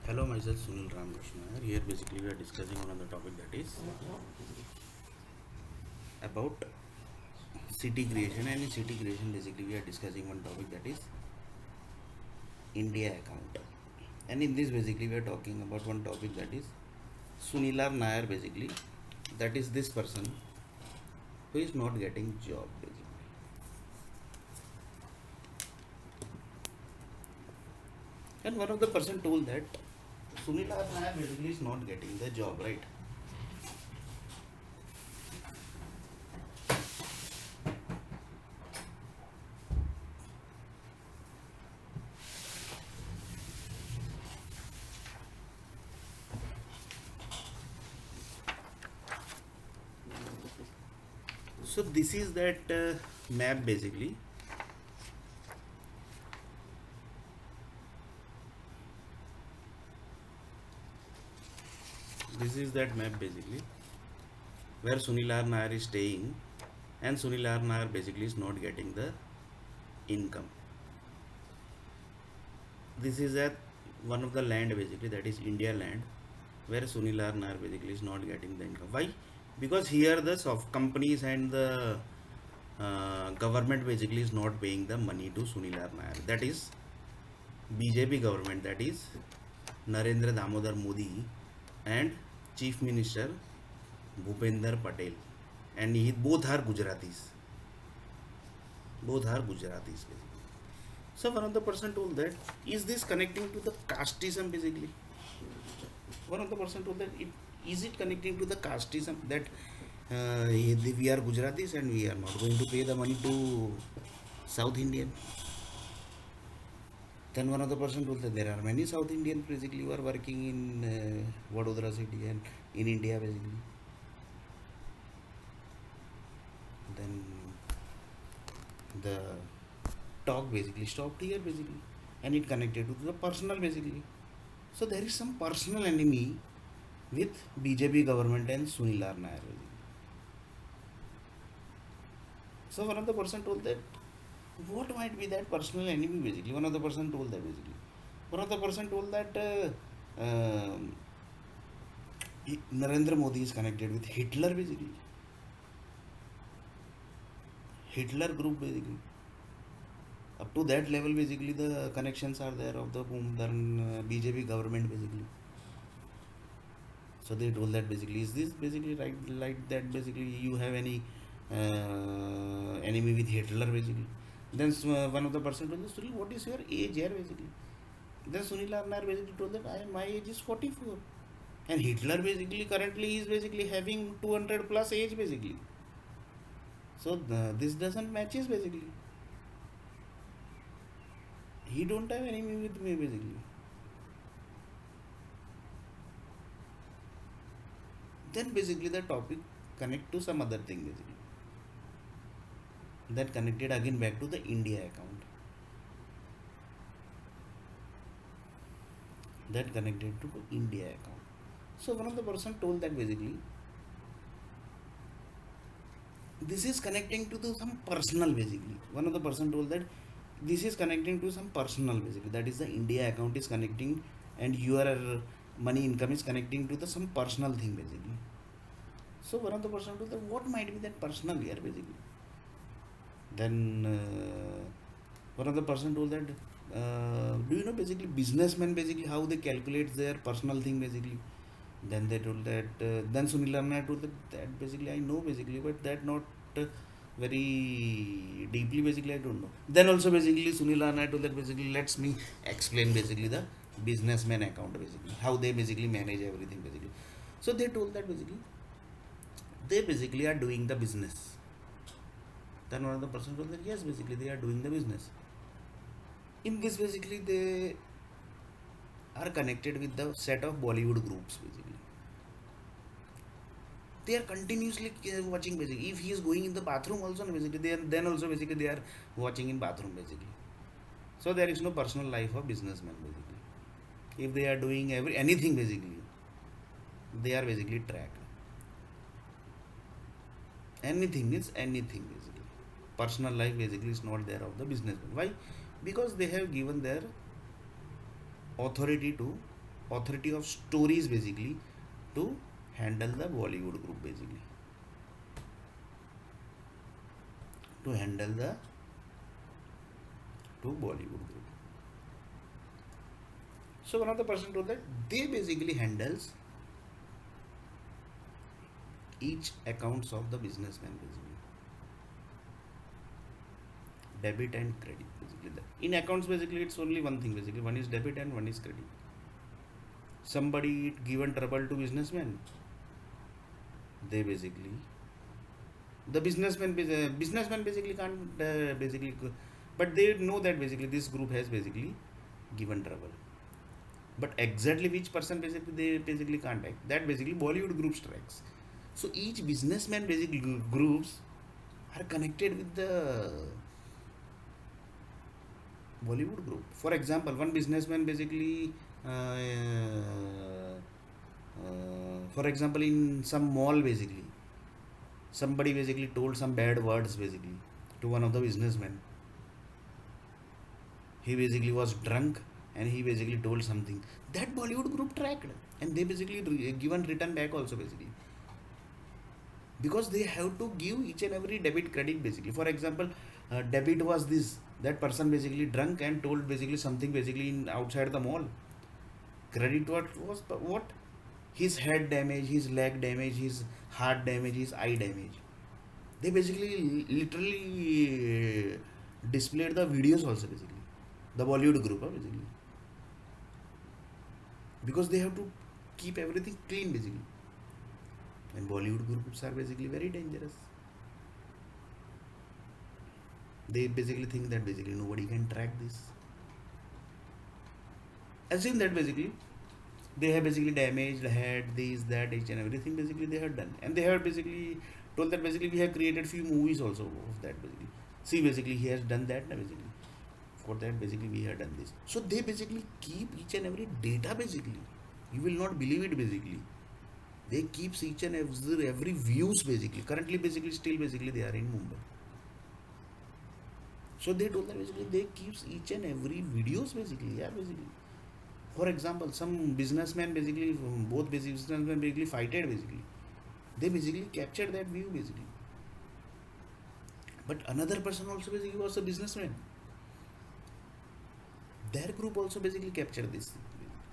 Hello, myself Sunil Ramakrishna. Here, basically, we are discussing on the topic that is about city creation. And in city creation, basically, we are discussing one topic that is India account. And in this, basically, we are talking about one topic that is Sunilar Nair. Basically, that is this person who is not getting job. Basically, and one of the person told that Sunilar Nair basically is not getting the job, right? So this is that map basically. This is that map basically where Sunil R. Nair is staying, and Sunil R. Nair basically is not getting the income. This is at one of the land basically, that is India land, where Sunil R. Nair basically is not getting the income. Why? Because here the soft companies and the government basically is not paying the money to Sunil R. Nair. That is BJP government, that is Narendra Damodar Modi and Chief Minister Bhupender Patel, and both are Gujaratis. Both are Gujaratis basically. So one of the person told that, is this connecting to the casteism basically? One of the person told that, is it connecting to the casteism that we are Gujaratis and we are not going to pay the money to South Indian? Then one of the person told that there are many South Indians basically who are working in Vadodara city and in India basically. Then the talk basically stopped here basically, and it connected to the personal basically. So there is some personal enemy with BJP government and Sunil R. Nair basically. So one of the person told that, what might be that personal enemy basically. One of the person told that basically. One of the person told that Narendra Modi is connected with Hitler basically. Hitler group basically. Up to that level basically the connections are there of the BJP government basically. So they told that basically, is this basically right, like that basically you have any enemy with Hitler basically. Then one of the person told Sunil, what is your age here basically? Then Sunil Arnar basically told that my age is 44, and Hitler basically currently is basically having 200 plus age basically. So this doesn't matches basically. He don't have enemy with me basically. Then basically the topic connect to some other thing basically. That connected again back to the India account. That connected to the India account. So one of the person told that basically this is connecting to the some personal basically. One of the person told that this is connecting to some personal basically. That is the India account is connecting, and your money income is connecting to the some personal thing basically. So one of the person told that, what might be that personal here basically. Then one of the person told that, do you know basically businessmen basically how they calculate their personal thing basically. Then they told that, then Sunil Arna told that basically I know basically, but that not very deeply basically I don't know. Then also basically Sunil Arna told that basically, let's me explain basically the businessman account basically, how they basically manage everything basically. So they told that basically they basically are doing the business. Then one of the person told that, yes basically they are doing the business. In this basically they are connected with the set of Bollywood groups basically. They are continuously watching basically. If he is going in the bathroom also basically, then also basically they are watching in bathroom basically. So there is no personal life of businessmen basically. If they are doing anything basically, they are basically tracked. Anything means anything basically. Personal life basically is not there of the businessman. Why? Because they have given their authority to authority of stories basically to handle the Bollywood group basically. To handle the to Bollywood group. So one of the person told that they basically handles each accounts of the businessman basically, debit and credit basically. In accounts basically it's only one thing basically, one is debit and one is credit. Somebody given trouble to businessman, they basically the businessman basically can't but they know that basically this group has basically given trouble, but exactly which person basically they basically can't act, that basically Bollywood group strikes. So each businessman basically groups are connected with the Bollywood group. For example, one businessman basically for example in some mall basically somebody basically told some bad words basically to one of the businessmen. He basically was drunk and he basically told something, that Bollywood group tracked, and they basically given return back also basically, because they have to give each and every debit credit basically. For example, debit was this, that person basically drunk and told basically something basically in outside the mall. Credit what, his head damage, his leg damage, his heart damage, his eye damage. They basically literally displayed the videos also basically, the Bollywood group basically, because they have to keep everything clean basically, and Bollywood groups are basically very dangerous. They basically think that basically nobody can track this. Assume that basically they have basically damaged head, this, that, each and everything basically they have done, and they have basically told that basically we have created few movies also of that basically. See basically he has done that basically. For that basically we have done this. So they basically keep each and every data basically. You will not believe it basically. They keeps each and every views basically. Currently basically still basically they are in Mumbai. So they told that basically they keeps each and every videos basically. Yeah basically. For example, some businessmen basically, both businessmen basically fighted basically. They basically captured that view basically. But another person also basically was a businessman. Their group also basically captured this.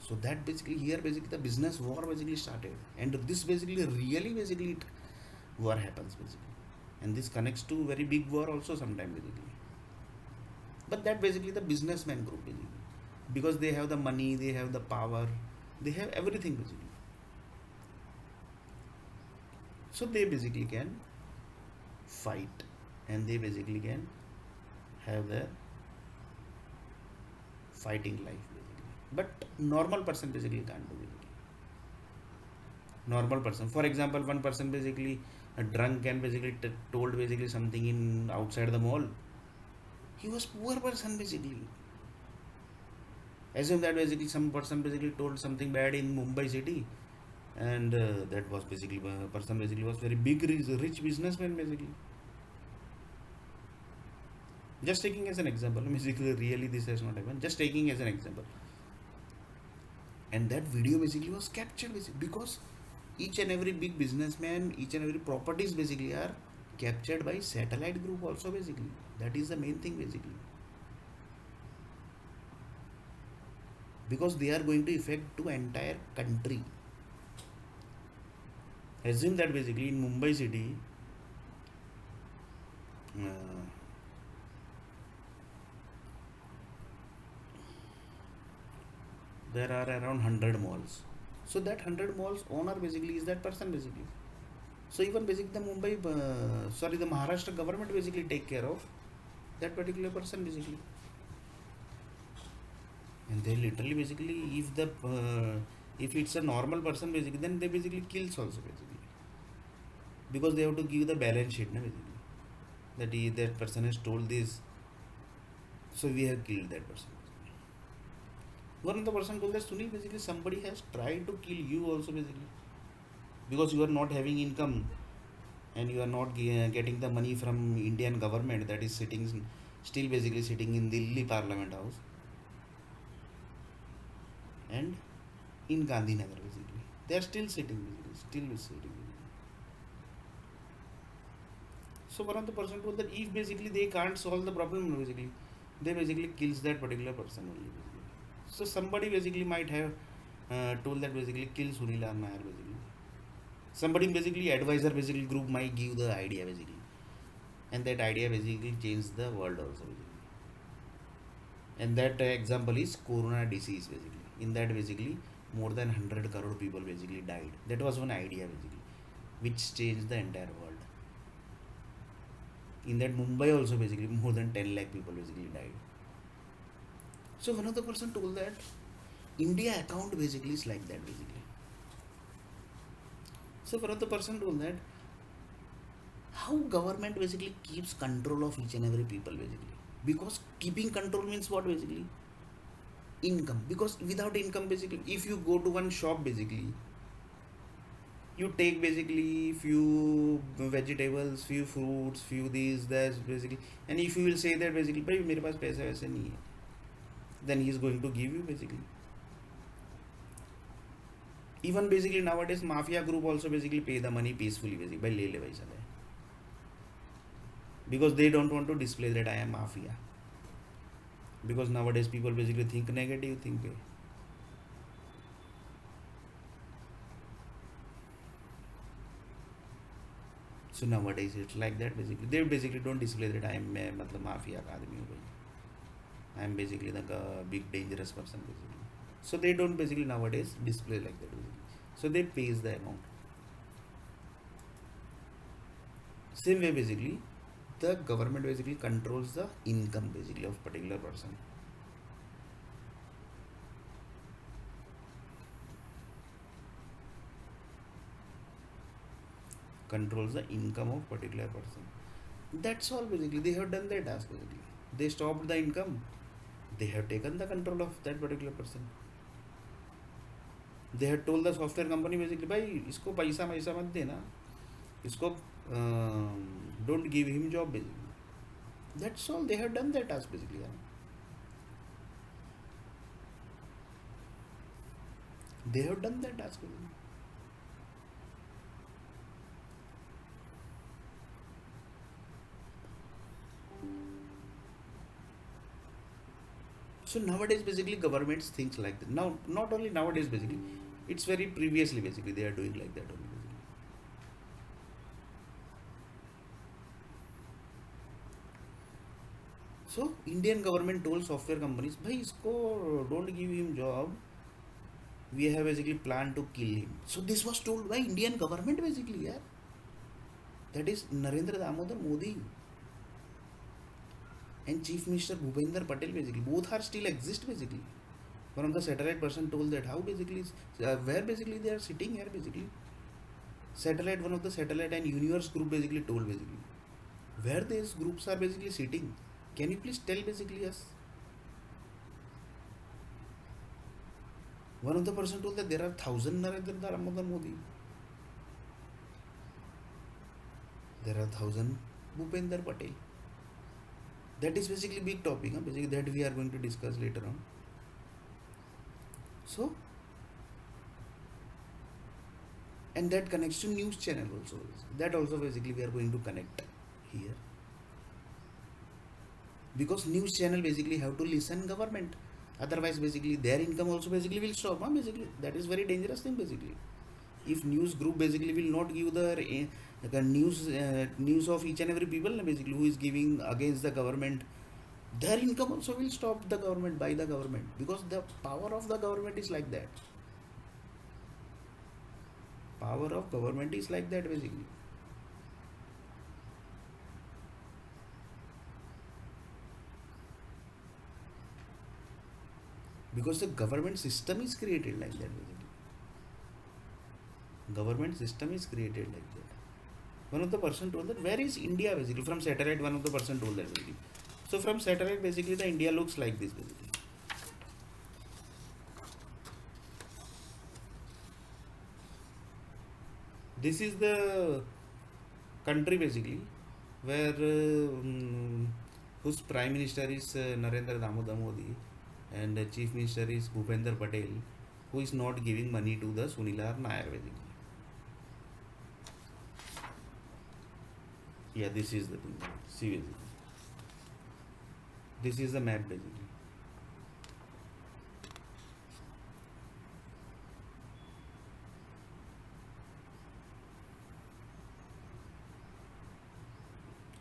So that basically here basically the business war basically started, and this basically really basically war happens basically, and this connects to very big war also sometime basically. But that basically the businessman group basically, because they have the money, they have the power, they have everything basically. So they basically can fight, and they basically can have their fighting life basically. But normal person basically can't do basically. Normal person, for example, one person basically drunk and basically told basically something in outside the mall. He was poor person basically. Assume that basically some person basically told something bad in Mumbai city, and that was basically person basically was very big rich businessman basically. Just taking as an example, basically really this has not happened. Just taking as an example, and that video basically was captured basically because each and every big businessman, each and every properties basically are captured by satellite group also basically. That is the main thing basically, because they are going to affect to entire country. Assume that basically in Mumbai city, uh, there are around 100 malls. So that 100 malls owner basically is that person basically. So even basically the the Maharashtra government basically take care of that particular person basically, and they literally basically if it's a normal person basically, then they basically kills also basically, because they have to give the balance sheet na basically, that that person has told this, so we have killed that person. One of the person told that Sunil basically somebody has tried to kill you also basically, because you are not having income, and you are not getting the money from Indian government that is still basically sitting in Delhi Parliament House, and in Gandhinagar basically. They are still sitting basically, still sitting. So one of the person told that if basically they can't solve the problem basically, they basically kills that particular person only basically. So somebody basically might have told that basically kill Sunil Nair basically. Somebody basically advisor basically group might give the idea basically, and that idea basically changed the world also basically. And that example is corona disease basically. In that basically more than 100 crore people basically died. That was one idea basically, which changed the entire world. In that Mumbai also basically more than 10 lakh people basically died. So one of the person told that India account basically is like that basically. So one of the person told that how government basically keeps control of each and every people basically. Because keeping control means what basically? Income. Because without income basically, if you go to one shop basically, you take basically few vegetables, few fruits, few these, that basically, and if you will say that basically, भाई मेरे पास पैसा वैसे नहीं है, then he is going to give you basically. Even basically nowadays mafia group also basically pay the money peacefully basically by ले ले भाई साले, because they don't want to display that I am mafia. Because nowadays people basically think negative, think so nowadays it's like that basically. They basically don't display that I am मतलब mafia का आदमी हूँ भाई. I am basically the big dangerous person basically. So they don't basically nowadays display like that basically. So they pays the amount. Same way basically, the government basically controls the income basically of particular person. Controls the income of particular person. That's all basically. They have done their task basically. They stopped the income. They have taken the control of that particular person. They had told the software company basically, भाई इसको पैसा पैसा मत देना, इसको don't give him job basically. That's all. They have done their task basically. Yeah. They have done their task basically. So nowadays basically governments thinks like that. Now not only nowadays basically, it's very previously basically they are doing like that only basically. So Indian government told software companies, भाई इसको don't give him job. We have basically planned to kill him. So this was told by Indian government basically, yeah. That is Narendra Damodar Modi and Chief Minister Bhupender Patel basically. Both are still exist basically. One of the satellite person told that how basically where basically they are sitting here basically. Satellite, one of the satellite and universe group basically told basically where these groups are basically sitting. Can you please tell basically us? One of the person told that there are 1,000 Narendra Damodar Modi. There are 1,000 Bhupender Patel. That is basically big topic, huh? Basically that we are going to discuss later on. So, and that connects to news channel also. That also basically we are going to connect here. Because news channel basically have to listen government. Otherwise basically their income also basically will stop. Huh? Basically that is very dangerous thing basically. If news group basically will not give the news of each and every people basically who is giving against the government, their income also will stop the government by the government, because the power of the government is like that. Power of government is like that basically. Because the government system is created like that basically. Government system is created like that. One of the person told that where is India basically from satellite. One of the person told that basically. So from satellite basically the India looks like this basically. This is the country basically where whose prime minister is Narendra Damodar Modi and the chief minister is Bhupender Patel, who is not giving money to the Sunilar Nair basically. Yeah, this is the thing. See basically. This is the map basically.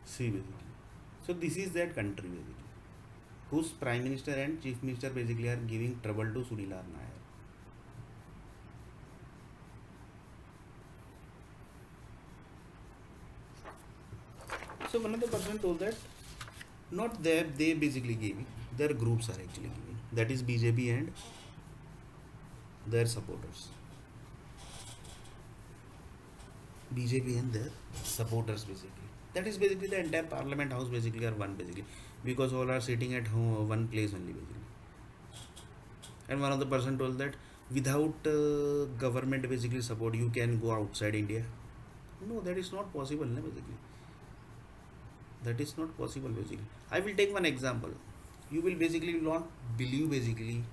See basically. So this is that country basically, whose prime minister and chief minister basically are giving trouble to Sunilar Nair. So one of the person told that not they basically giving, their groups are actually giving. That is BJP and their supporters. BJP and their supporters basically. That is basically the entire parliament house basically are one basically, because all are sitting at home one place only basically. And one of the person told that without government basically support you can go outside India. No, that is not possible, na, basically. That is not possible basically. I will take one example. You will basically not believe basically.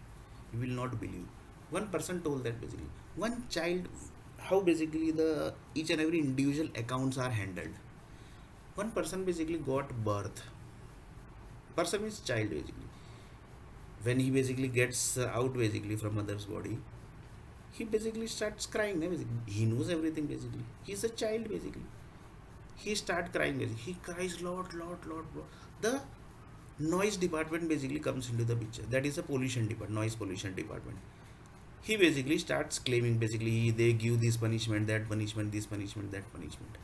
You will not believe. One person told that basically one child, how basically the each and every individual accounts are handled. One person basically got birth. Person means child basically. When he basically gets out basically from mother's body, he basically starts crying. Basically. He knows everything basically. He's a child basically. He start crying basically. He cries lot. The noise department basically comes into the picture. That is a pollution department, noise pollution department. He basically starts claiming basically they give this punishment, that punishment, this punishment, that punishment.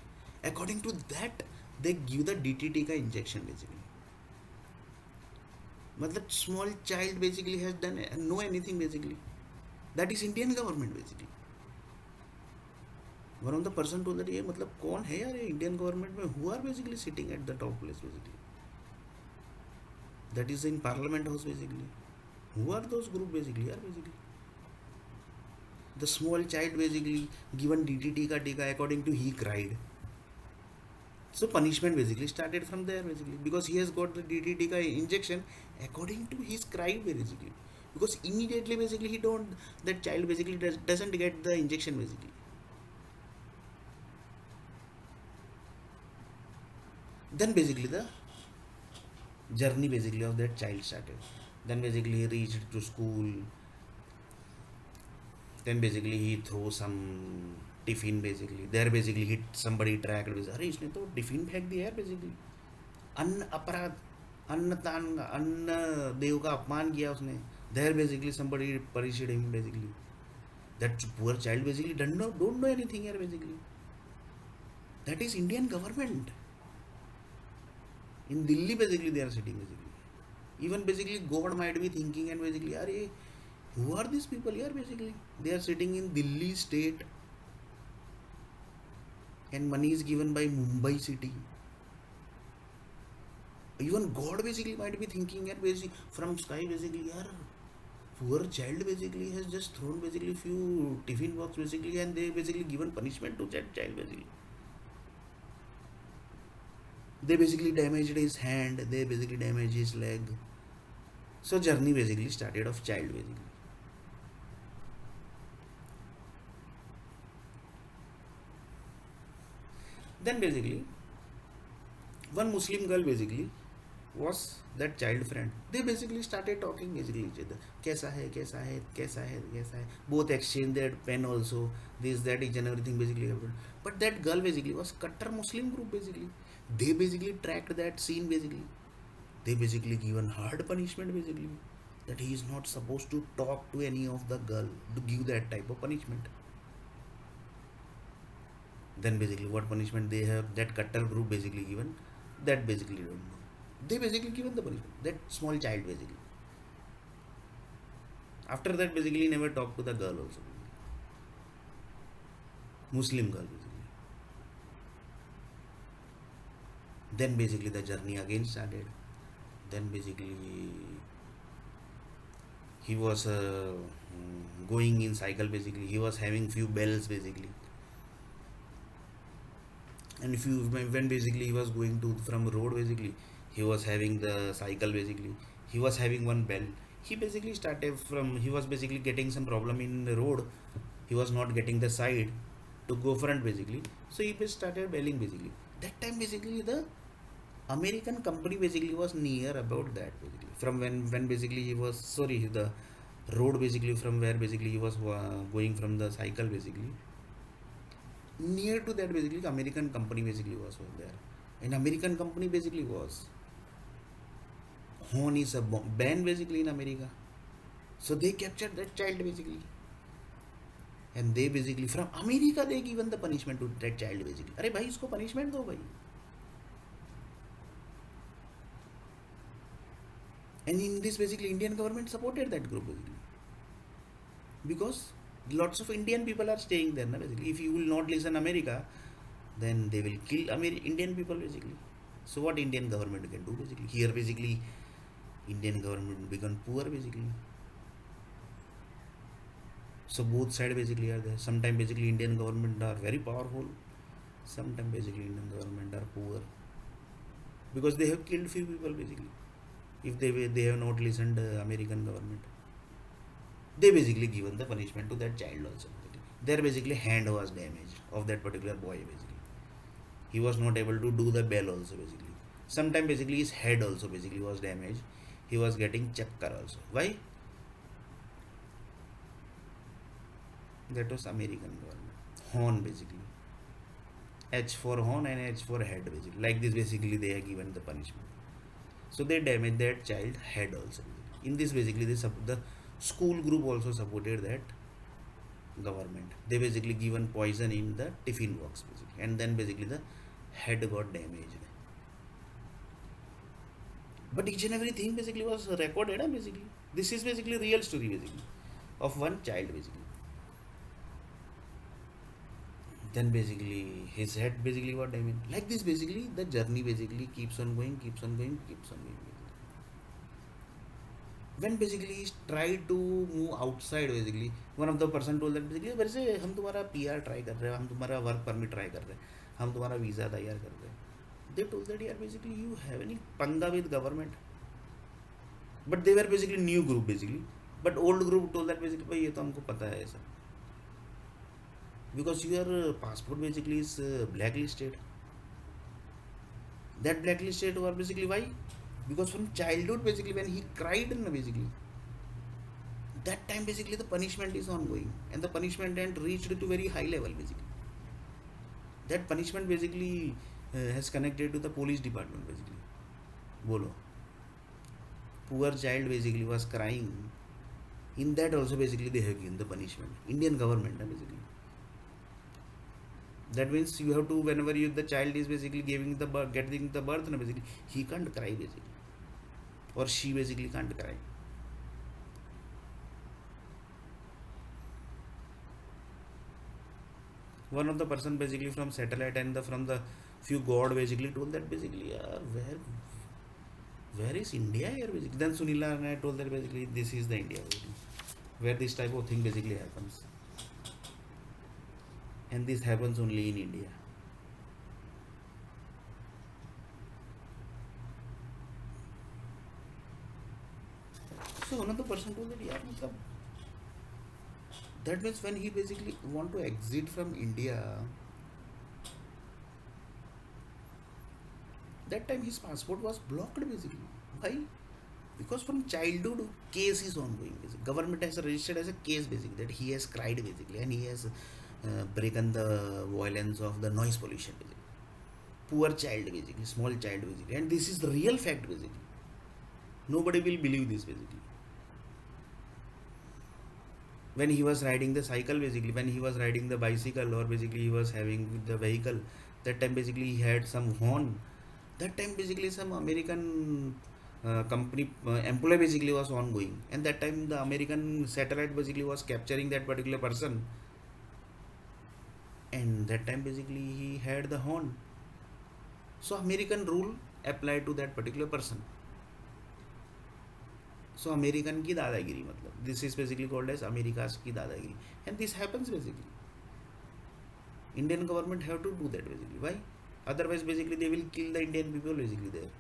According to that, they give the DTT ka injection basically. Matlab small child basically has done know anything basically. That is Indian government basically. One of the person told that ये मतलब कौन है यार ये Indian government में, who are basically sitting at the top place basically. That is in parliament house basically. Who are those group basically yaar basically. The small child basically given DTT ka tika, according to he cried. So punishment basically started from there basically, because he has got the DTT ka injection according to his cry basically. Because immediately basically he don't, that child basically doesn't get the injection basically. Then basically the journey basically of that child started. Then basically he reached to school. Then basically he threw some tiffin basically. There basically hit somebody tracked with, अरे इसने तो tiffin फेंक दिया है basically. अन्न अपराध, अन्न दान, अन्न देव का अपमान किया उसने. There basically somebody punished him basically. That poor child basically don't know anything here basically. That is Indian government. In Delhi basically they are sitting basically. Even basically God might be thinking and basically, अरे who are these people here basically? They are sitting in Delhi state and money is given by Mumbai city. Even God basically might be thinking here basically from sky basically, yaar, poor child basically has just thrown basically few tiffin box basically and they basically given punishment to that child basically. They basically damaged his hand, they basically damaged his leg. So journey basically started of child basically. Then basically one Muslim girl basically was that child friend. They basically started talking basically each other. कैसा है, कैसा है, कैसा है, कैसा है. Both exchanged their pen also. This, that, each and everything basically happened. But that girl basically was Kattar Muslim group basically. They basically tracked that scene basically. They basically given hard punishment basically. That he is not supposed to talk to any of the girl, to give that type of punishment. Then basically what punishment they have, that Kattar group basically given, that basically don't know. They basically given the punishment, that small child basically. After that basically never talked to the girl also. Muslim girl basically. Then basically the journey again started. Then basically he was going in cycle basically. He was having few bells basically. And if you when basically he was going to from road basically, he was having the cycle basically. He was having one bell. He basically started from, he was basically getting some problem in the road. He was not getting the side to go front basically. So he started bailing basically. That time basically the American company basically was near about that basically. From when basically he was, sorry, the road basically from where basically he was going from the cycle basically, near to that basically American company basically was over there. An American company basically was, horn is a ban basically in America. So they captured that child basically, and they basically from America they given the punishment to that child basically. अरे भाई इसको punishment दो भाई. And in this basically Indian government supported that group basically, because lots of Indian people are staying there. Na, basically, if you will not listen America, then they will kill Indian people basically. So what Indian government can do basically? Here basically Indian government become poor basically. So both side basically are there. Sometimes basically Indian government are very powerful. Sometimes basically Indian government are poor because they have killed few people basically. If they have not listened American government, they basically given the punishment to that child also. Their basically hand was damaged of that particular boy basically. He was not able to do the bell also basically. Sometimes basically his head also basically was damaged. He was getting chakkar also. Why? That was American government. Horn basically. H for horn and H for head basically. Like this basically they are given the punishment. So they damaged that child head also. In this basically the school group also supported that government. They basically given poison in the tiffin box basically, and then basically the head got damaged. But each and everything basically was recorded. Basically, this is basically real story basically of one child basically. Then basically his head basically got damaged. Like this basically the journey basically keeps on going, keeps on going, keeps on going. When basically he tried to move outside basically, one of the person told that basically वैसे हम तुम्हारा PR try कर रहे हैं, हम तुम्हारा work permit try कर रहे हैं, हम तुम्हारा वीज़ा तैयार कर रहे हैं. They told that यार basically you have any पंगा with government. But they were basically new group basically. But old group told that basically भाई ये तो हमको पता है ऐसा. Because your passport basically is blacklisted. That blacklisted was basically why? Because from childhood basically when he cried basically, that time basically the punishment is ongoing, and the punishment and reached to very high level basically. That punishment basically has connected to the police department basically. Bolo. Poor child basically was crying. In that also basically they have given the punishment. Indian government basically. That means you have to, whenever the child is basically getting the birth basically, he can't cry basically, or she basically can't cry. One of the person basically from satellite and from the few god basically told that basically where is India here basically. Then Sunila and I told that basically this is the India basically, where this type of thing basically happens, and this happens only in India. So one of the person told that yeah, that means when he basically want to exit from India, that time his passport was blocked basically. Why? Because from childhood case is ongoing basically. Government has registered as a case basically that he has cried basically, and he has broken the violence of the noise pollution basically. Poor child basically, small child basically, and this is the real fact basically. Nobody will believe this basically. When he was riding the cycle basically, when he was riding the bicycle, or basically he was having the vehicle, that time basically he had some horn. That time basically some American company employee basically was ongoing, and that time the American satellite basically was capturing that particular person, and that time basically he had the horn. So American rule applied to that particular person. So American की दादागिरी मतलब, this is basically called as America's की दादागिरी, and this happens basically. Indian government have to do that basically. Why? Otherwise basically they will kill the Indian people basically there.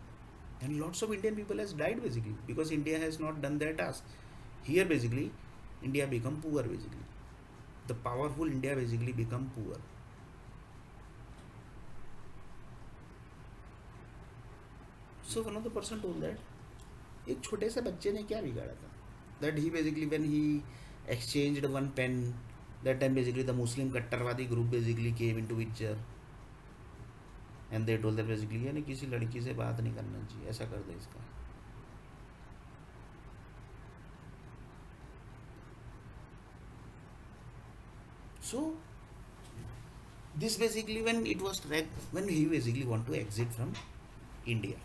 and lots of Indian people has died basically because India has not done their task. Here basically India become poor basically. The powerful India basically become poor. So one of the person told that एक छोटे से बच्चे ने क्या बिगाड़ा था, that he basically when he exchanged one pen, that time basically the Muslim कट्टरवादी group basically came into picture and they told that basically यानी किसी लड़की से बात नहीं करना चाहिए, ऐसा कर दे इसका. So this basically when it was when he basically want to exit from India.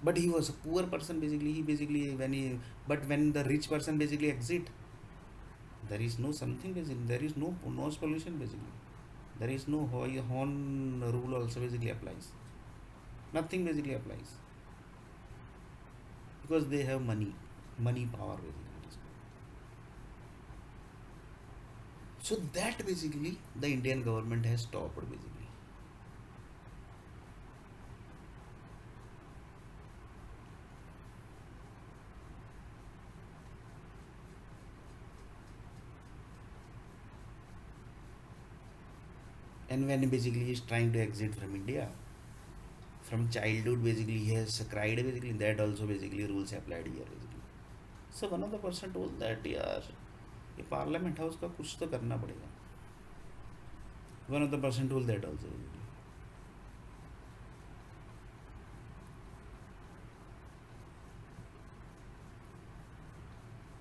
But he was a poor person basically. He basically when he but when the rich person basically exit, there is no something basically. There is no noise pollution basically. There is no horn rule also basically applies. Nothing basically applies because they have money power basically. So that basically the Indian government has stopped basically. And when basically he is trying to exit from India, from childhood basically he has cried basically, that also basically rules applied here basically. So one of the person told that यार ये parliament house का कुछ तो करना पड़ेगा. One of the person told that also basically.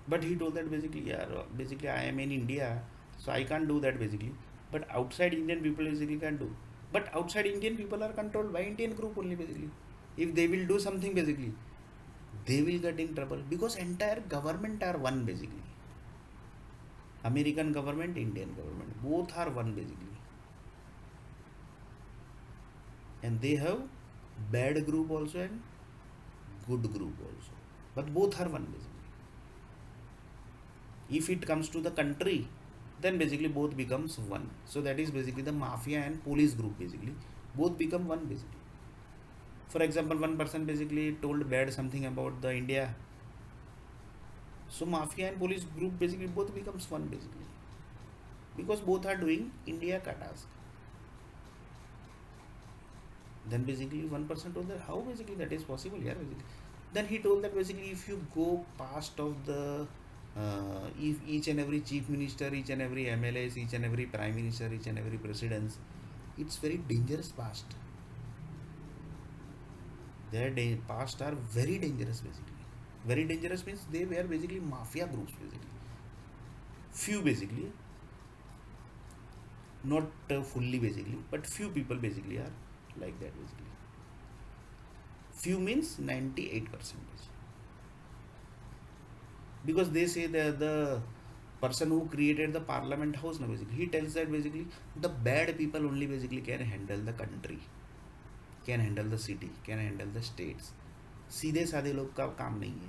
But he told that basically यार basically I am in India so I can't do that basically. But outside Indian people basically can do. But outside Indian people are controlled by Indian group only basically. If they will do something basically, they will get in trouble because entire government are one basically. American government, Indian government, both are one basically. And they have bad group also and good group also. But both are one basically. If it comes to the country, then basically both becomes one. So that is basically the mafia and police group basically. Both become one basically. For example, one person basically told bad something about the India. So mafia and police group basically both becomes one basically. Because both are doing India ka task. Then basically one person told that how basically that is possible here basically. Then he told that basically if you go past of the if each and every chief minister, each and every MLAs, each and every prime minister, each and every president, it's very dangerous past. Their past are very dangerous basically. Very dangerous means they were basically mafia groups basically. Few basically, not fully basically, but few people basically are like that basically. Few means 98%. Because they say that the person who created the parliament house now basically he tells that basically the bad people only basically can handle the country, can handle the city, can handle the states. सीधे साधे लोग का काम नहीं है.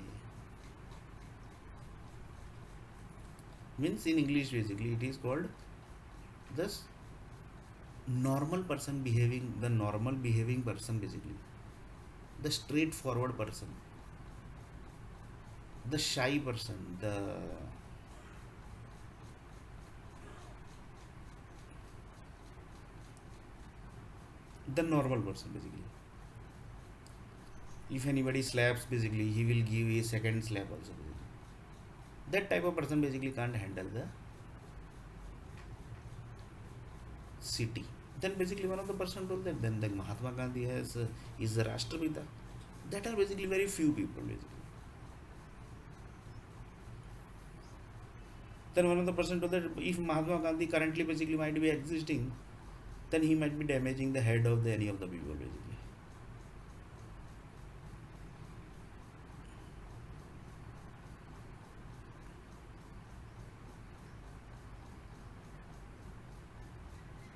Means in English basically it is called this normal person behaving, the normal behaving person basically, the straightforward person, the shy person, the normal person basically. If anybody slaps basically he will give a second slap also basically. That type of person basically can't handle the city. Then basically one of the person told that then the Mahatma Gandhi is the Rashtrapita. That are basically very few people basically. Then one of the person told that if Mahatma Gandhi currently basically might be existing, then he might be damaging the head of any of the people basically.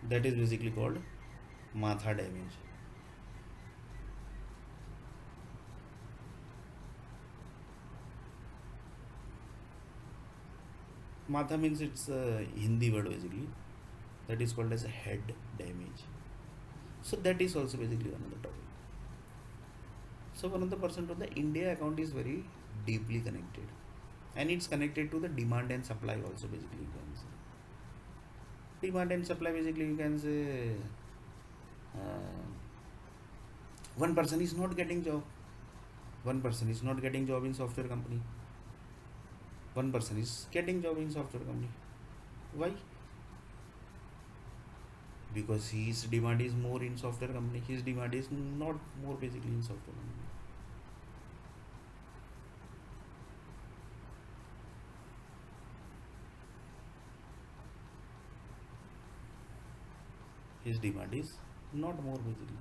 That is basically called Matha damage. Matha means it's a Hindi word basically. That is called as a head damage. So that is also basically one of the topic. So one of the person to the India account is very deeply connected, and it's connected to the demand and supply also basically, you can say. Demand and supply basically, you can say, uh, one person is not getting job, one person is not getting job in software company, one person is getting job in software company. Why? Because his demand is more in software company, his demand is not more basically in software company. His demand is not more basically.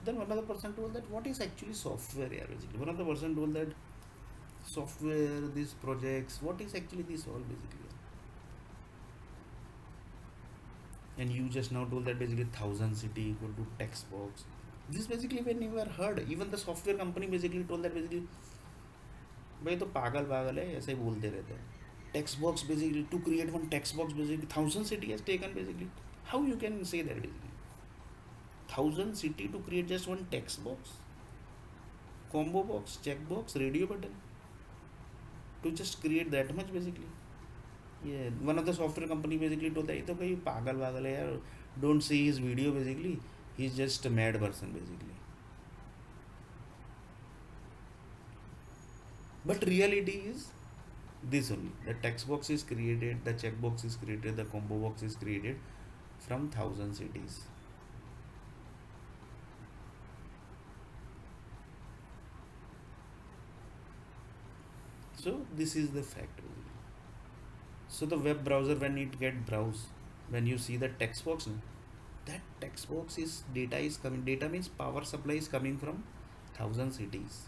Then one other person told that what is actually software here basically. One other person told that software, these projects, what is actually this all basically. And you just now told that basically thousand city equal to text box. This basically when you were heard, even the software company basically told that basically भाई तो पागल पागल है ऐसे ही बोलते रहते हैं. Text box basically to create one text box basically thousand city has taken basically. How you can say that basically? Thousand city to create just one text box, combo box, check box, radio button to just create that much basically. Yeah, one of the software company basically told that ये तो कोई पागल पागल है यार. Don't see his video basically. He's just a mad person basically. But reality is this only. The text box is created, the checkbox is created, the combo box is created from thousand cities. So this is the fact. So the web browser when it get browse, when you see the text box, that text box is data is coming. Data means power supply is coming from thousand cities.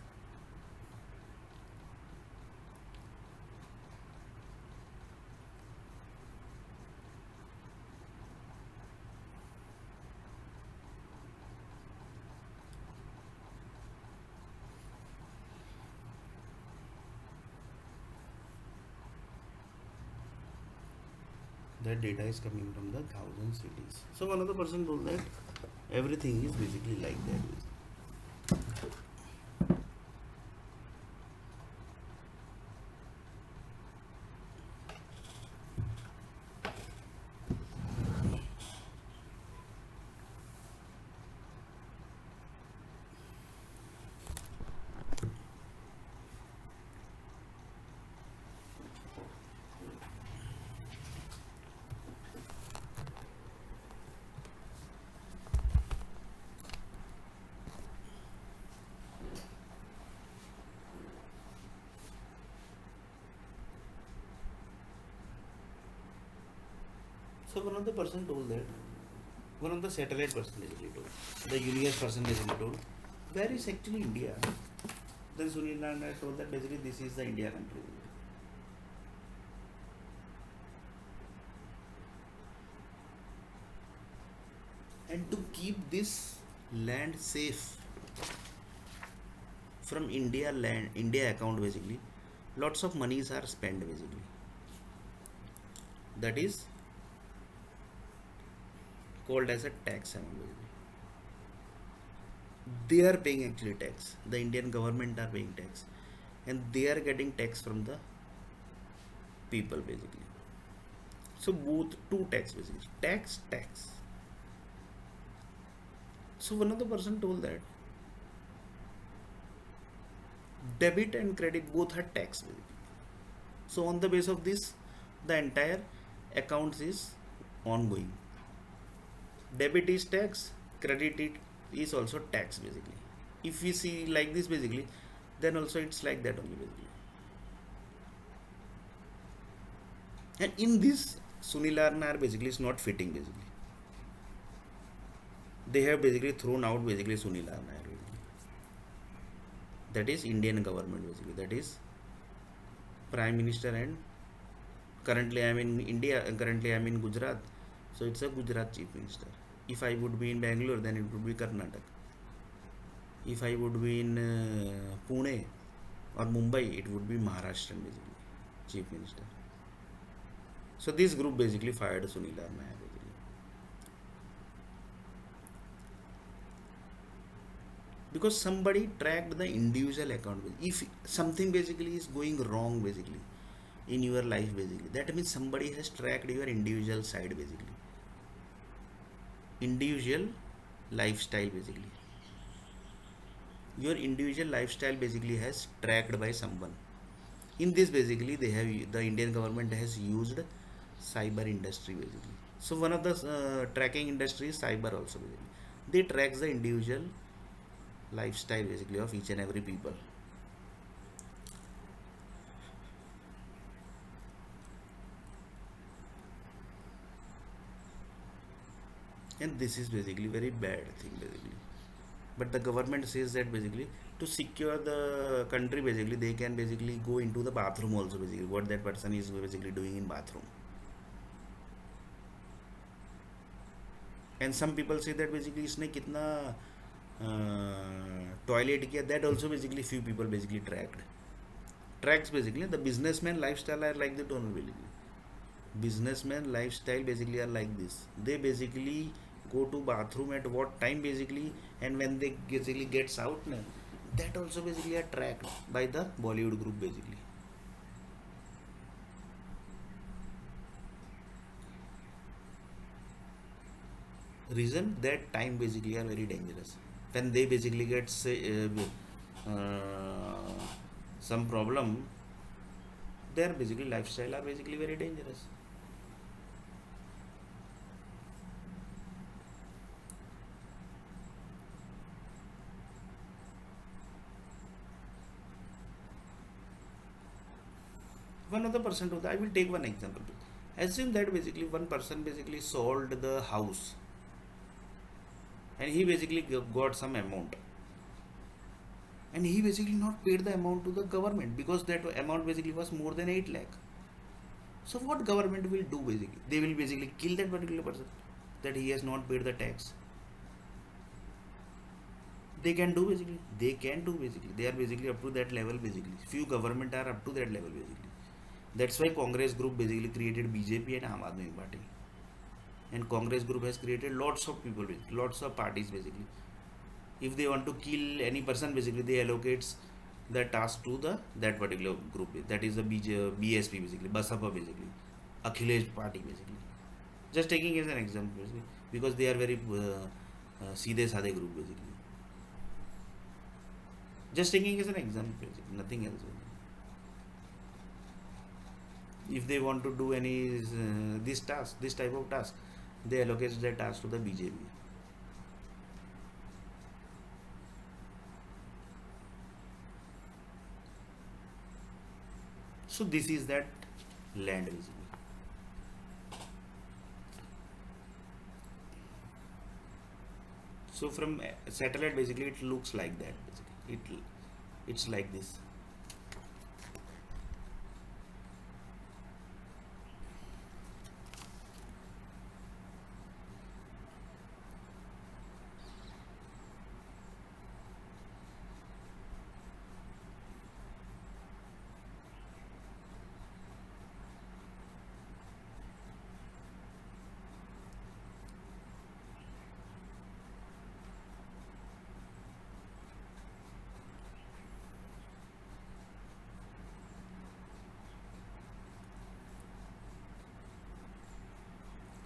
That data is coming from the thousand cities. So one other person told that everything is basically like that. So one of the person told that one of the satellite person basically told, the universe person basically told, where is actually India? Then Sunil Nanda told that basically this is the India country. And to keep this land safe from India account basically, lots of monies are spent basically. That is called as a tax amount basically. They are paying actually tax. The Indian government are paying tax, and they are getting tax from the people basically. So both two tax basically, tax. So one of the person told that debit and credit both are tax basically. So on the base of this, the entire accounts is ongoing. Debit is tax, credit it is also tax basically. If we see like this basically, then also it's like that only basically. And in this, Sunil Arnar basically is not fitting basically. They have basically thrown out basically Sunil Arnar. That is Indian government basically. That is Prime Minister, and currently I am in India. Currently I am in Gujarat, so it's a Gujarat Chief Minister. If I would be in Bangalore, then it would be Karnataka. If I would be in Pune or Mumbai, it would be Maharashtrian basically Chief Minister. So this group basically fired Sunil Arnar basically. because somebody tracked the individual account. If something basically is going wrong basically in your life basically, that means somebody has tracked your individual side basically, individual lifestyle basically, your individual lifestyle basically has tracked by someone. In this basically they have, the Indian government has used cyber industry basically. So one of the tracking industry is cyber also basically. They tracks the individual lifestyle basically of each and every people. And this is basically very bad thing basically. But the government says that basically to secure the country basically they can basically go into the bathroom also basically, what that person is basically doing in bathroom. And some people say that basically इसने कितना toilet किया, that also basically few people basically tracks basically. The businessman lifestyle are like that only basically. Businessman lifestyle basically are like this. They basically go to bathroom at what time basically, and when they basically gets out na, that also basically are tracked by the Bollywood group basically. Reason that time basically are very dangerous. When they basically get say some problem, their basically lifestyle are basically very dangerous. One other person to the, I will take one example. Assume that basically one person basically sold the house and he basically got some amount, and he basically not paid the amount to the government because that amount basically was more than 8 lakh. So what government will do basically? They will basically kill that particular person that he has not paid the tax. They can do basically. They can do basically. They are basically up to that level basically. Few government are up to that level basically. That's why Congress group basically created BJP and Aam Aadmi Party. And Congress group has created lots of people, lots of parties basically. If they want to kill any person basically, they allocates the task to the that particular group. That is the BSP basically, Basapa basically, Akhilesh party basically. Just taking as an example basically, because they are very सीधे साधे group basically. Just taking as an example basically, nothing else. If they want to do any this task, this type of task, they allocate that task to the BJP. So this is that land basically. So from satellite basically it looks like that basically. It's like this.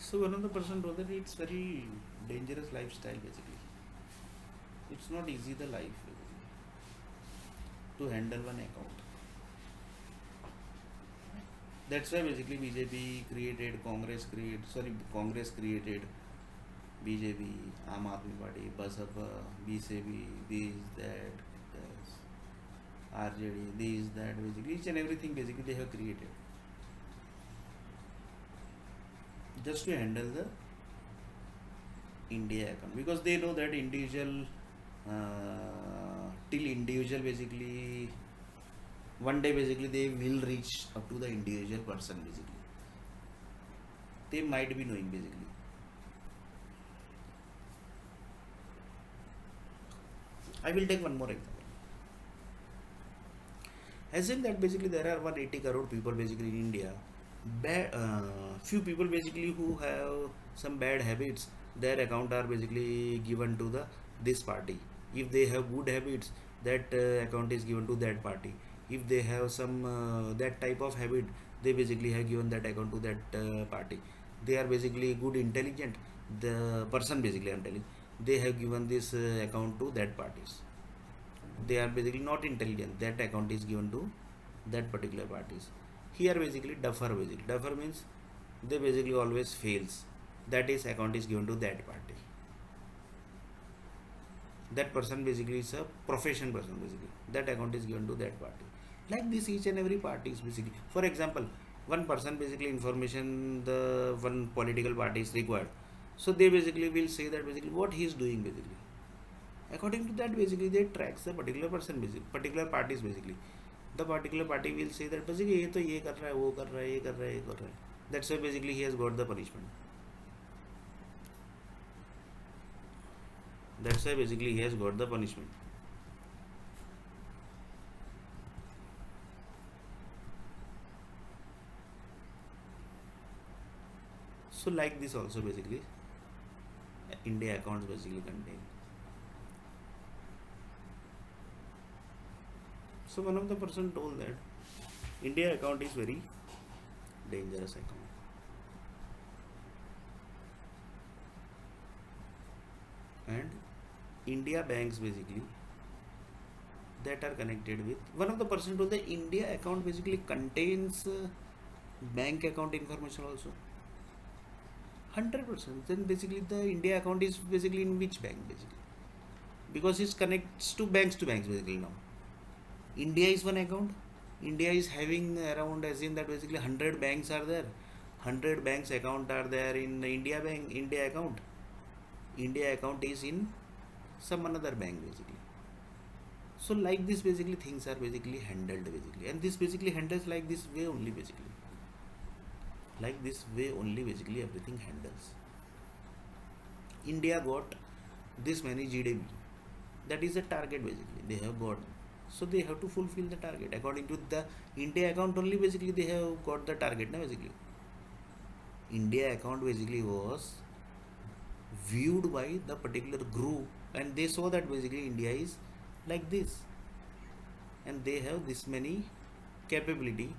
So another person told that it's very dangerous lifestyle basically. It's not easy the life basically, to handle one account. That's why basically BJP created, Congress created BJP, Aam Aadmi Party, Basapa, BCP, this, that, this, RJD, this, that, basically each and everything basically they have created just to handle the India account, because they know that individual till individual basically one day basically they will reach up to the individual person basically. They might be knowing basically. I will take one more example. Assume that basically there are 180 crore people basically in India. Few people basically who have some bad habits, their account are basically given to the this party. If they have good habits, that account is given to that party. If they have some that type of habit, they basically have given that account to that party. They are basically good intelligent, the person basically I'm telling, they have given this account to that parties. They are basically not intelligent, that account is given to that particular parties. Here basically duffer, basically duffer means they basically always fails, that is account is given to that party. That person basically is a profession person, basically that account is given to that party. Like this each and every party is basically, for example, one person basically information the one political party is required, so they basically will say that basically what he is doing, basically according to that basically they tracks the particular person, basically particular parties, basically the particular party will say that basically ये तो ये कर रहा है, वो कर रहा है, ये कर रहा है, ये कर रहा है. That's why basically he has got the punishment. That's why basically he has got the punishment. So like this also basically India accounts basically contain. So one of the person told that India account is very dangerous account. And India banks basically that are connected with, one of the person told the India account basically contains bank account information also. 100%. Then basically the India account is basically in which bank basically? Because it connects to banks basically now. India is one account. India is having around, as in that basically 100 banks are there. 100 banks account are there in the India bank, India account. India account is in some another bank basically. So like this basically things are basically handled basically, and this basically handles like this way only basically. Like this way only basically everything handles. India got this many GDP. That is the target basically they have got. So they have to fulfill the target according to the India account only basically they have got the target now basically. India account basically was viewed by the particular group and they saw that basically India is like this and they have this many capability.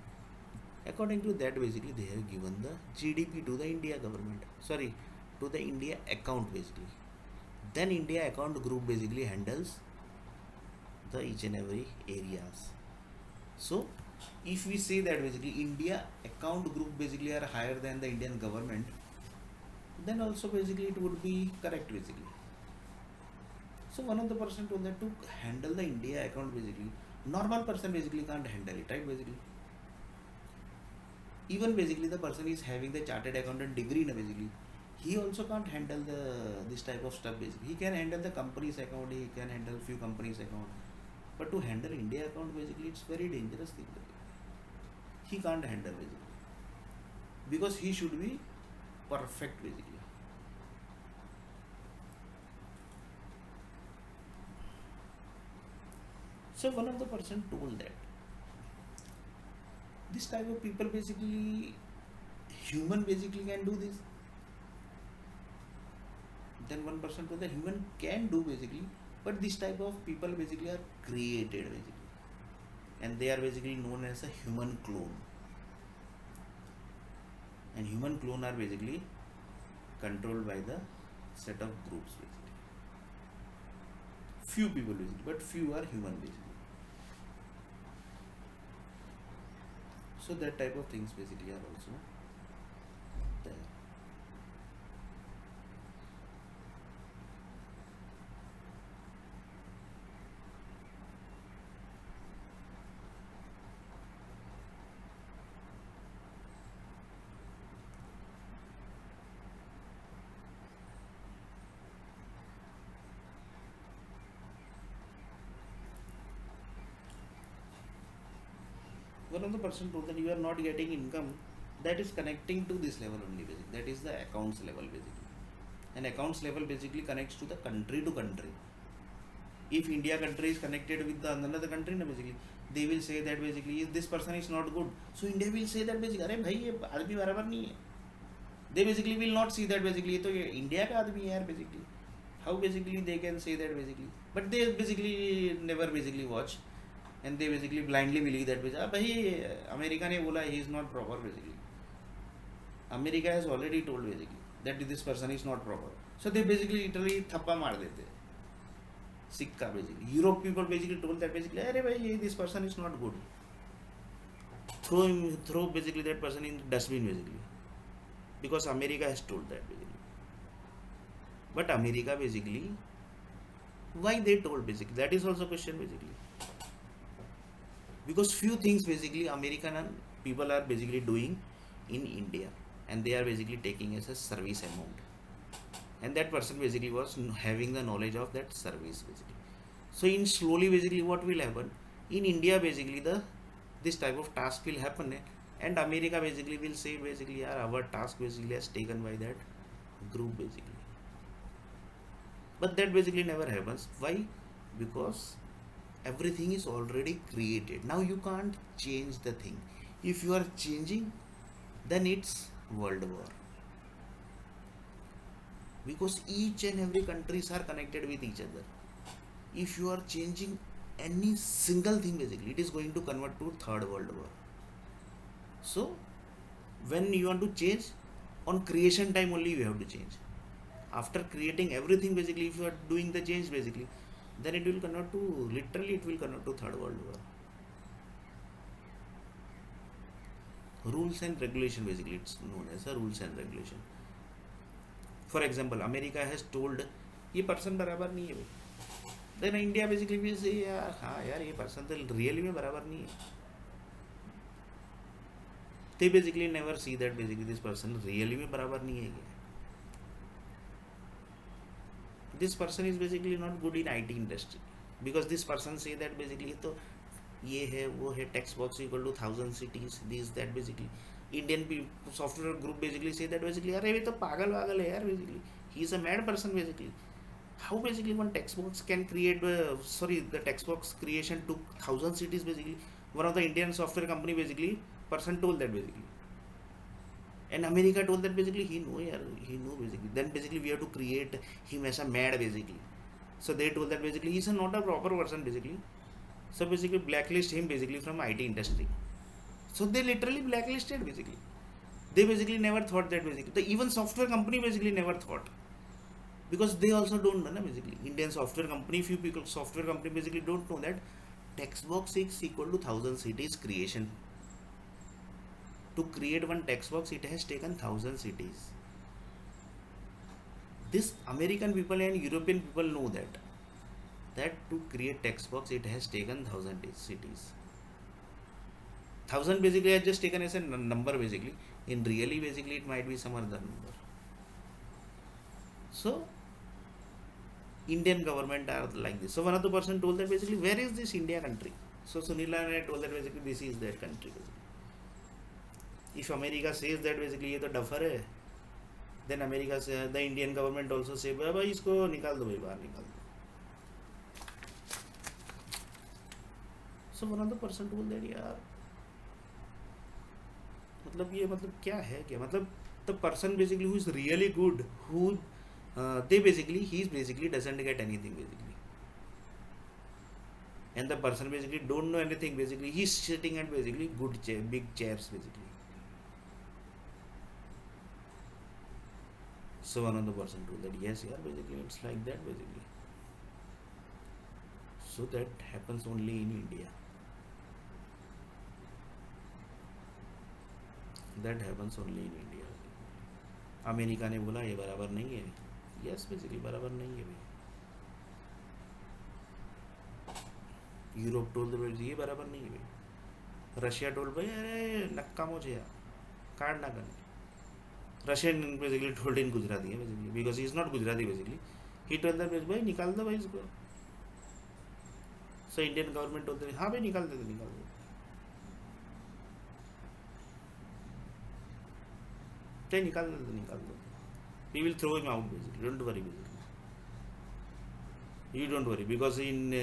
According to that basically they have given the GDP to the India government, sorry, to the India account basically. Then India account group basically handles the each and every areas. So if we say that basically India account group basically are higher than the Indian government, then also basically it would be correct basically. So one of the person told that to handle the India account basically, normal person basically can't handle it, right basically. Even basically the person is having the chartered accountant degree now basically, he also can't handle this type of stuff basically. He can handle the company's account, he can handle few companies account, but to handle India account basically it's very dangerous thing basically. He can't handle basically because he should be perfect basically. So one of the person told that this type of people basically human basically can do this. Then one person told that human can do basically, but this type of people basically are created basically, and they are basically known as a human clone. And human clone are basically controlled by the set of groups basically. Few people basically, but few are human basically. So that type of things basically are also there. One of the person told that you are not getting income, that is connecting to this level only basically, that is the accounts level basically. And accounts level basically connects to the country to country. If India country is connected with the another country ना basically, they will say that basically if this person is not good, so India will say that basically अरे भाई ये आदमी बराबर नहीं है. They basically will not see that basically ये तो ये India का आदमी है यार basically. How basically they can say that basically. but they basically never basically watch, and they basically blindly believe that भाई America ने बोला he is not proper basically. America has already told basically that this person is not proper. So they basically literally थप्पा मार देते हैं सिक्का basically. Europe people basically told that basically अरे भाई this person is not good. Throw basically that person in the dustbin basically, because America has told that basically. But America basically, why they told basically, that is also question basically. Because few things basically American people are basically doing in India, and they are basically taking as a service amount, and that person basically was having the knowledge of that service basically. So in slowly basically what will happen in India basically, the this type of task will happen, and America basically will say basically yeah, our task basically has taken by that group basically. But that basically never happens. Why? Because everything is already created. Now you can't change the thing. If you are changing, then it's world war, because each and every countries are connected with each other. If you are changing any single thing basically, it is going to convert to third world war. So when you want to change, on creation time only you have to change. After creating everything basically, if you are doing the change basically, then it will convert to, literally it will convert to third world war. Rules and regulation basically, it's known as a rules and regulation. For example, America has told ये person बराबर नहीं है भाई, then India basically will say यार हाँ यार ये person तो रियली में बराबर नहीं है. They basically never see that basically this person really में बराबर नहीं है. This person is basically not good in IT industry, because this person say that basically तो ये है वो है, text box equal to 1000 cities, this that basically. Indian software group basically say that basically अरे ये तो पागल वागल है यार basically, he is a mad person basically. How basically one text box can create the text box creation took 1000 cities basically. One of the Indian software company basically person told that basically, and America told that basically he know basically. Then basically we have to create him as a mad basically. So they told that basically he is not a proper person basically. So basically blacklist him basically from IT industry. So they literally blacklisted basically. They basically never thought that basically. The even software company basically never thought, because they also don't know basically. Indian software company, few people software company basically don't know that text box is equal to 1000 cities creation. To create one text box, it has taken 1000 cities. This American people and European people know that to create text box it has taken 1000 cities. 1000 basically I just taken as a number basically. In really basically it might be some other number. So Indian government are like this. So one of the person told that basically where is this India country? So Sunila and I told that basically this is that country basically. If America says that basically ये तो duffer है, then America से the Indian government also say भाई इसको निकाल दो भाई, बाहर निकाल दो. So one of the person told that यार मतलब ये मतलब क्या है क्या मतलब, the person basically who is really good, who they basically he is basically doesn't get anything basically, and the person basically don't know anything basically, he is sitting at basically good chair, big chairs basically. So one of the person told that yes yeah basically it's like that basically. So that happens only in India. That happens only in India. America ने बोला ये बराबर नहीं है, yes basically बराबर नहीं है भाई. यूरोप टोल दो ये बराबर नहीं है भाई. रशिया टोल भाई अरे नक्का मुझे कार्ड ना करना. Russian basically told in Gujarati basically, because he is not Gujarati basically. He told that भाई निकाल दो भाई इसको. So Indian government told them हाँ भाई निकाल दे. चाहे निकाल दो. We will throw him out basically. Don't worry basically. You don't worry, because in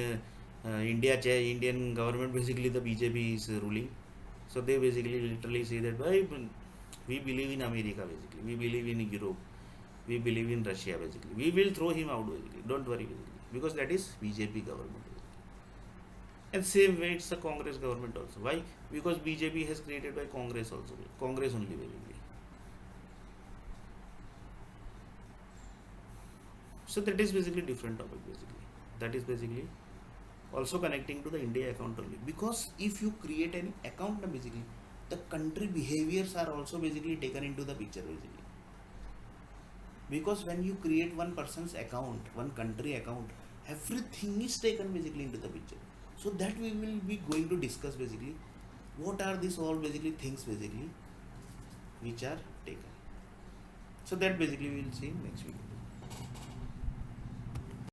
India Indian government basically the BJP is ruling. So they basically literally say that भाई we believe in America basically, we believe in Europe, we believe in Russia basically, we will throw him out basically, don't worry basically. because that is BJP government. And same way it's the Congress government also. Why? Because BJP has created by Congress also. Congress only basically. So that is basically different topic basically. That is basically also connecting to the India account only. Because if you create an account basically, the country behaviors are also basically taken into the picture basically. Because when you create one person's account, one country account, everything is taken basically into the picture. So that we will be going to discuss basically what are these all basically things basically which are taken. So that basically we will see next video.